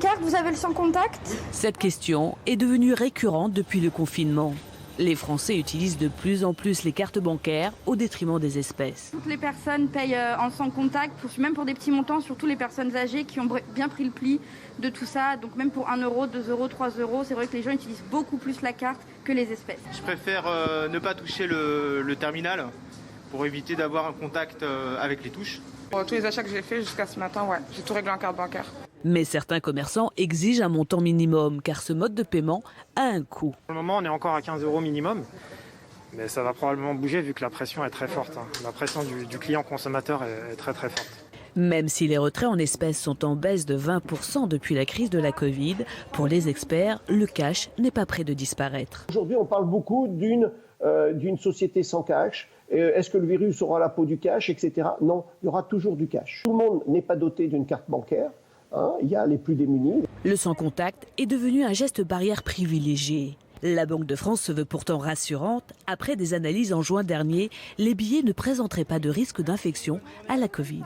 Carte, vous avez le sans contact? Cette question est devenue récurrente depuis le confinement. Les Français utilisent de plus en plus les cartes bancaires au détriment des espèces. Toutes les personnes payent en sans contact, même pour des petits montants, surtout les personnes âgées qui ont bien pris le pli de tout ça. Donc même pour 1 euro, 2 euros, 3 euros, c'est vrai que les gens utilisent beaucoup plus la carte que les espèces. Je préfère ne pas toucher le terminal pour éviter d'avoir un contact avec les touches. Pour tous les achats que j'ai faits jusqu'à ce matin, ouais, j'ai tout réglé en carte bancaire. Mais certains commerçants exigent un montant minimum car ce mode de paiement a un coût. Pour le moment, on est encore à 15 € minimum, mais ça va probablement bouger vu que la pression est très forte. La pression du client consommateur est très très forte. Même si les retraits en espèces sont en baisse de 20% depuis la crise de la Covid, pour les experts, le cash n'est pas près de disparaître. Aujourd'hui, on parle beaucoup d'une société sans cash. Est-ce que le virus aura la peau du cash, etc. Non, il y aura toujours du cash. Tout le monde n'est pas doté d'une carte bancaire. Il y a les plus démunis. Le sans contact est devenu un geste barrière privilégié. La Banque de France se veut pourtant rassurante. Après des analyses en juin dernier, les billets ne présenteraient pas de risque d'infection à la Covid.